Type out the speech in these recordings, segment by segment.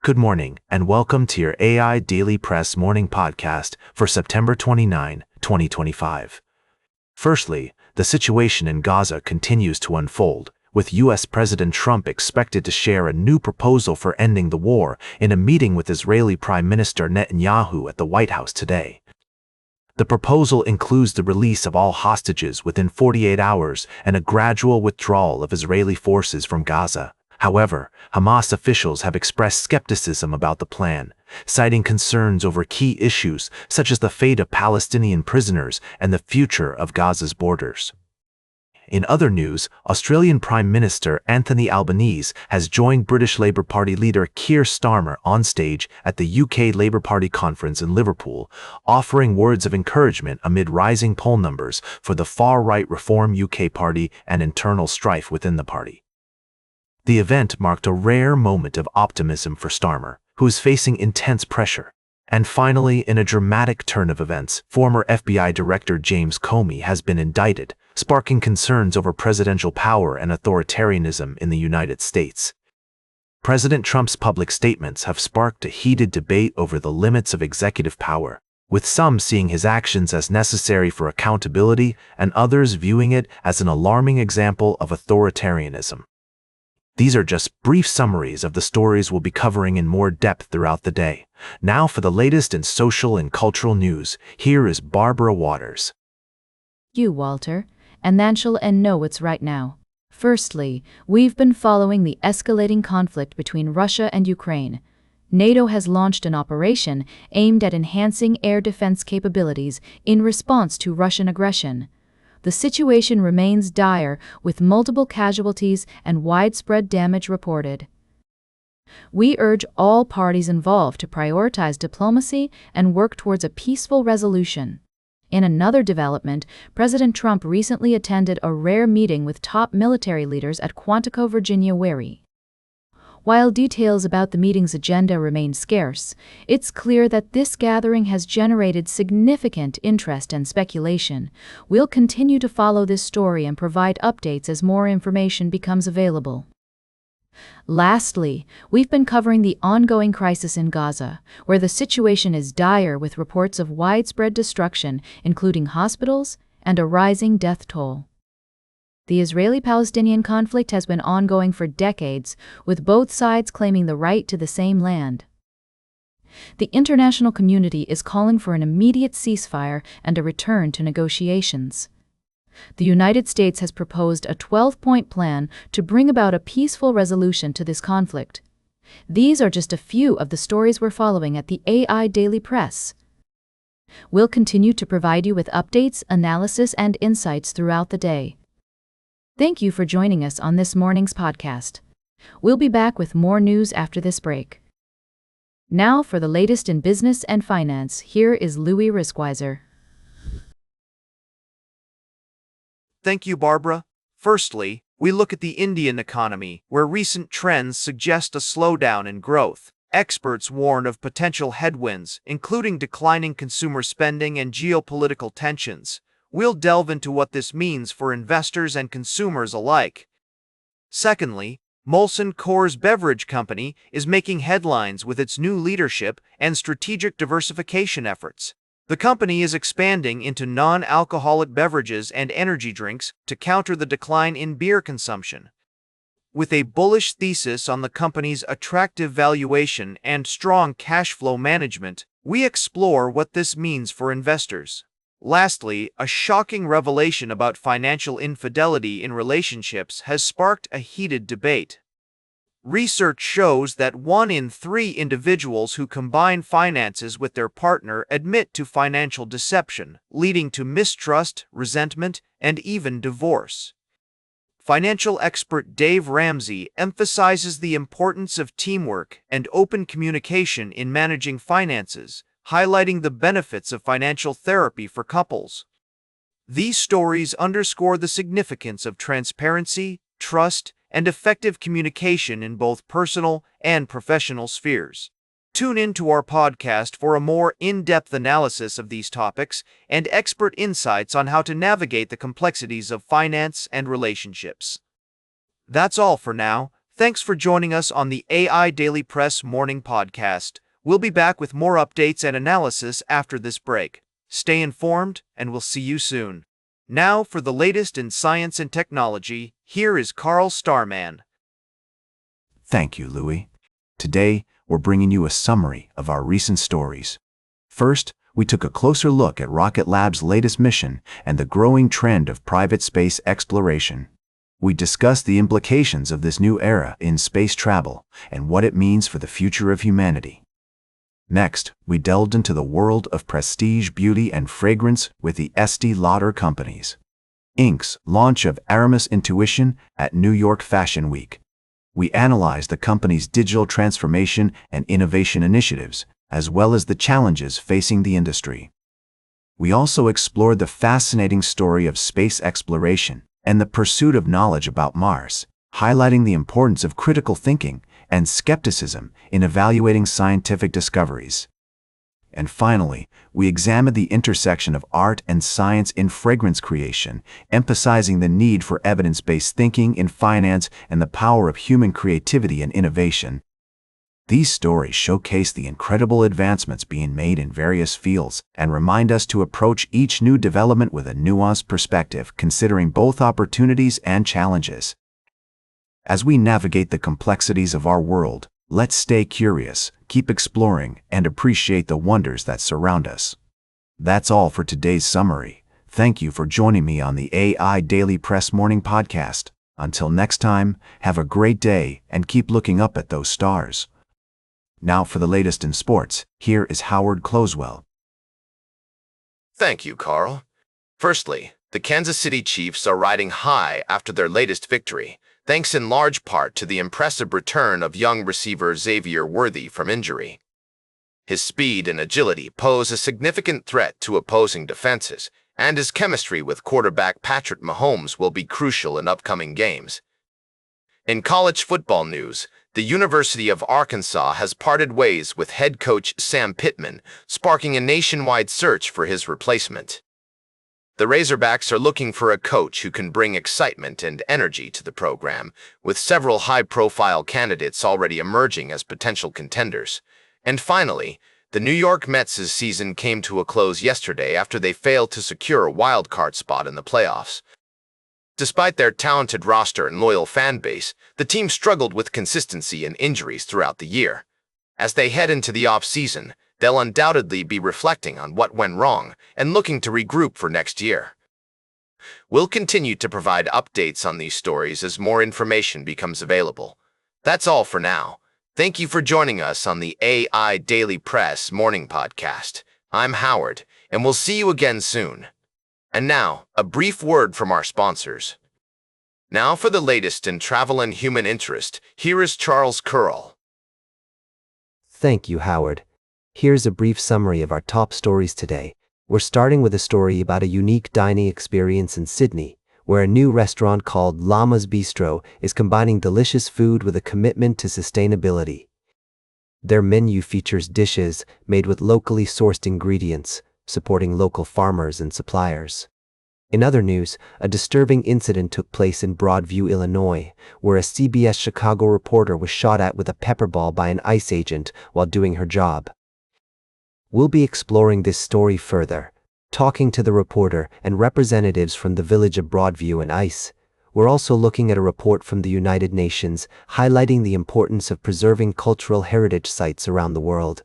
Good morning, and welcome to your AI Daily Press morning podcast for September 29, 2025. Firstly, the situation in Gaza continues to unfold, with U.S. President Trump expected to share a new proposal for ending the war in a meeting with Israeli Prime Minister Netanyahu at the White House today. The proposal includes the release of all hostages within 48 hours and a gradual withdrawal of Israeli forces from Gaza. However, Hamas officials have expressed skepticism about the plan, citing concerns over key issues such as the fate of Palestinian prisoners and the future of Gaza's borders. In other news, Australian Prime Minister Anthony Albanese has joined British Labour Party leader Keir Starmer on stage at the UK Labour Party conference in Liverpool, offering words of encouragement amid rising poll numbers for the far-right Reform UK Party and internal strife within the party. The event marked a rare moment of optimism for Starmer, who is facing intense pressure. And finally, in a dramatic turn of events, former FBI Director James Comey has been indicted, sparking concerns over presidential power and authoritarianism in the United States. President Trump's public statements have sparked a heated debate over the limits of executive power, with some seeing his actions as necessary for accountability and others viewing it as an alarming example of authoritarianism. These are just brief summaries of the stories we'll be covering in more depth throughout the day. Now for the latest in social and cultural news, here is Barbara Waters. You, Walter, and Nanshul and know what's right now. Firstly, we've been following the escalating conflict between Russia and Ukraine. NATO has launched an operation aimed at enhancing air defense capabilities in response to Russian aggression. The situation remains dire, with multiple casualties and widespread damage reported. We urge all parties involved to prioritize diplomacy and work towards a peaceful resolution. In another development, President Trump recently attended a rare meeting with top military leaders at Quantico, Virginia. While details about the meeting's agenda remain scarce, it's clear that this gathering has generated significant interest and speculation. We'll continue to follow this story and provide updates as more information becomes available. Lastly, we've been covering the ongoing crisis in Gaza, where the situation is dire with reports of widespread destruction, including hospitals and a rising death toll. The Israeli-Palestinian conflict has been ongoing for decades, with both sides claiming the right to the same land. The international community is calling for an immediate ceasefire and a return to negotiations. The United States has proposed a 12-point plan to bring about a peaceful resolution to this conflict. These are just a few of the stories we're following at the AIDailyPress. We'll continue to provide you with updates, analysis, and insights throughout the day. Thank you for joining us on this morning's podcast. We'll be back with more news after this break. Now for the latest in business and finance, here is Louis Riskweiser. Thank you, Barbara. Firstly, we look at the Indian economy, where recent trends suggest a slowdown in growth. Experts warn of potential headwinds, including declining consumer spending and geopolitical tensions. We'll delve into what this means for investors and consumers alike. Secondly, Molson Coors Beverage Company is making headlines with its new leadership and strategic diversification efforts. The company is expanding into non-alcoholic beverages and energy drinks to counter the decline in beer consumption. With a bullish thesis on the company's attractive valuation and strong cash flow management, we explore what this means for investors. Lastly, a shocking revelation about financial infidelity in relationships has sparked a heated debate. Research shows that 1 in 3 individuals who combine finances with their partner admit to financial deception, leading to mistrust, resentment, and even divorce. Financial expert Dave Ramsey emphasizes the importance of teamwork and open communication in managing finances, highlighting the benefits of financial therapy for couples. These stories underscore the significance of transparency, trust, and effective communication in both personal and professional spheres. Tune in to our podcast for a more in-depth analysis of these topics and expert insights on how to navigate the complexities of finance and relationships. That's all for now. Thanks for joining us on the AI Daily Press Morning Podcast. We'll be back with more updates and analysis after this break. Stay informed, and we'll see you soon. Now, for the latest in science and technology, here is Carl Starman. Thank you, Louis. Today, we're bringing you a summary of our recent stories. First, we took a closer look at Rocket Lab's latest mission and the growing trend of private space exploration. We discussed the implications of this new era in space travel and what it means for the future of humanity. Next, we delved into the world of prestige, beauty, and fragrance with the Estee Lauder companies. Inc.'s launch of Aramis Intuition at New York Fashion Week. We analyzed the company's digital transformation and innovation initiatives, as well as the challenges facing the industry. We also explored the fascinating story of space exploration and the pursuit of knowledge about Mars, highlighting the importance of critical thinking and skepticism in evaluating scientific discoveries. And finally, we examined the intersection of art and science in fragrance creation, emphasizing the need for evidence-based thinking in finance and the power of human creativity and innovation. These stories showcase the incredible advancements being made in various fields and remind us to approach each new development with a nuanced perspective, considering both opportunities and challenges. As we navigate the complexities of our world, let's stay curious, keep exploring, and appreciate the wonders that surround us. That's all for today's summary. Thank you for joining me on the AI Daily Press Morning Podcast. Until next time, have a great day and keep looking up at those stars. Now for the latest in sports, here is Howard Closewell. Thank you, Carl. Firstly, the Kansas City Chiefs are riding high after their latest victory, thanks in large part to the impressive return of young receiver Xavier Worthy from injury. His speed and agility pose a significant threat to opposing defenses, and his chemistry with quarterback Patrick Mahomes will be crucial in upcoming games. In college football news, the University of Arkansas has parted ways with head coach Sam Pittman, sparking a nationwide search for his replacement. The Razorbacks are looking for a coach who can bring excitement and energy to the program, with several high-profile candidates already emerging as potential contenders. And finally, the New York Mets' season came to a close yesterday after they failed to secure a wild-card spot in the playoffs. Despite their talented roster and loyal fan base, the team struggled with consistency and injuries throughout the year. As they head into the off-season, they'll undoubtedly be reflecting on what went wrong and looking to regroup for next year. We'll continue to provide updates on these stories as more information becomes available. That's all for now. Thank you for joining us on the AI Daily Press Morning Podcast. I'm Howard, and we'll see you again soon. And now, a brief word from our sponsors. Now for the latest in travel and human interest, here is Charles Curl. Thank you, Howard. Here's a brief summary of our top stories today. We're starting with a story about a unique dining experience in Sydney, where a new restaurant called Llama's Bistro is combining delicious food with a commitment to sustainability. Their menu features dishes made with locally sourced ingredients, supporting local farmers and suppliers. In other news, a disturbing incident took place in Broadview, Illinois, where a CBS Chicago reporter was shot at with a pepper ball by an ICE agent while doing her job. We'll be exploring this story further, talking to the reporter and representatives from the village of Broadview and ICE. We're also looking at a report from the United Nations highlighting the importance of preserving cultural heritage sites around the world.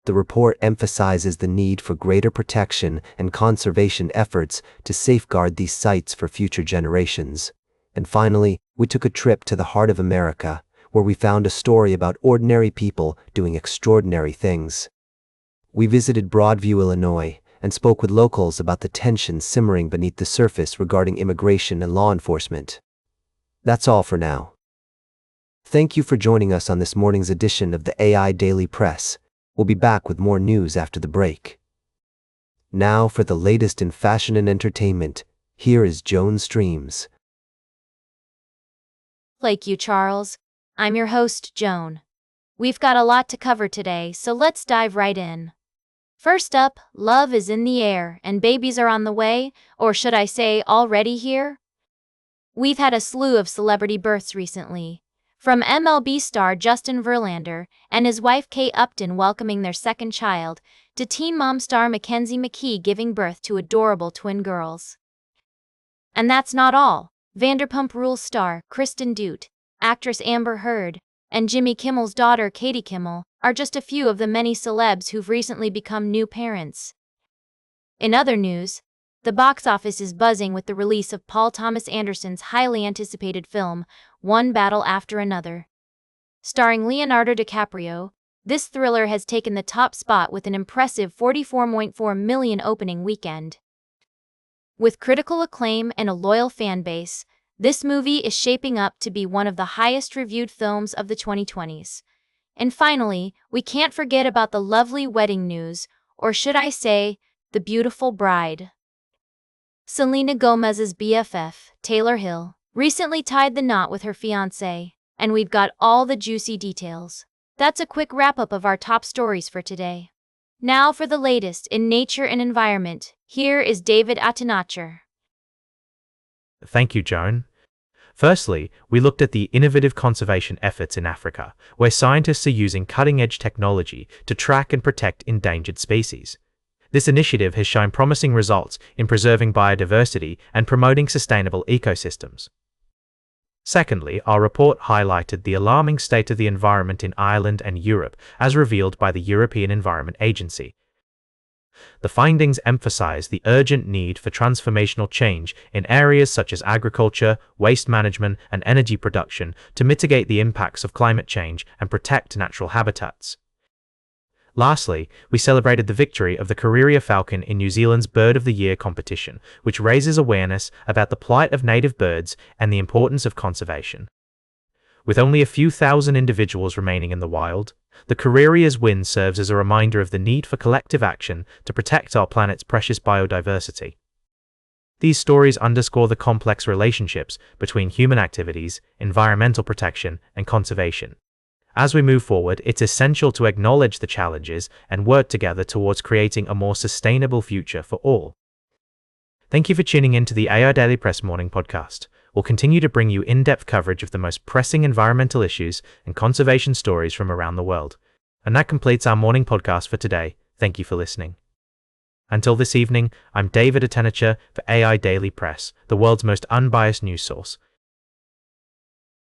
The report emphasizes the need for greater protection and conservation efforts to safeguard these sites for future generations. And finally, we took a trip to the heart of America, where we found a story about ordinary people doing extraordinary things. We visited Broadview, Illinois, and spoke with locals about the tensions simmering beneath the surface regarding immigration and law enforcement. That's all for now. Thank you for joining us on this morning's edition of the AI Daily Press. We'll be back with more news after the break. Now for the latest in fashion and entertainment, here is Joan Streams. Thank you, Charles. I'm your host, Joan. We've got a lot to cover today, so let's dive right in. First up, love is in the air and babies are on the way, or should I say already here? We've had a slew of celebrity births recently. From MLB star Justin Verlander and his wife Kate Upton welcoming their second child, to Teen Mom star Mackenzie McKee giving birth to adorable twin girls. And that's not all. Vanderpump Rules star Kristen Stewart, actress Amber Heard, and Jimmy Kimmel's daughter Katie Kimmel are just a few of the many celebs who've recently become new parents. In other news, the box office is buzzing with the release of Paul Thomas Anderson's highly anticipated film, One Battle After Another. Starring Leonardo DiCaprio, this thriller has taken the top spot with an impressive $44.4 million opening weekend. With critical acclaim and a loyal fan base, this movie is shaping up to be one of the highest-reviewed films of the 2020s. And finally, we can't forget about the lovely wedding news, or should I say, the beautiful bride. Selena Gomez's BFF, Taylor Hill, recently tied the knot with her fiancé, and we've got all the juicy details. That's a quick wrap-up of our top stories for today. Now for the latest in nature and environment, here is David Atanacher. Thank you, Joan. Firstly, we looked at the innovative conservation efforts in Africa, where scientists are using cutting-edge technology to track and protect endangered species. This initiative has shown promising results in preserving biodiversity and promoting sustainable ecosystems. Secondly, our report highlighted the alarming state of the environment in Ireland and Europe, as revealed by the European Environment Agency. The findings emphasize the urgent need for transformational change in areas such as agriculture, waste management, and energy production to mitigate the impacts of climate change and protect natural habitats. Lastly, we celebrated the victory of the Kareria falcon in New Zealand's Bird of the Year competition, which raises awareness about the plight of native birds and the importance of conservation. With only a few thousand individuals remaining in the wild, the Kareria's win serves as a reminder of the need for collective action to protect our planet's precious biodiversity. These stories underscore the complex relationships between human activities, environmental protection, and conservation. As we move forward, it's essential to acknowledge the challenges and work together towards creating a more sustainable future for all. Thank you for tuning in to the AIDailyPress Morning Podcast. We'll continue to bring you in-depth coverage of the most pressing environmental issues and conservation stories from around the world. And that completes our morning podcast for today. Thank you for listening. Until this evening, I'm David Atanacher for AI Daily Press, the world's most unbiased news source.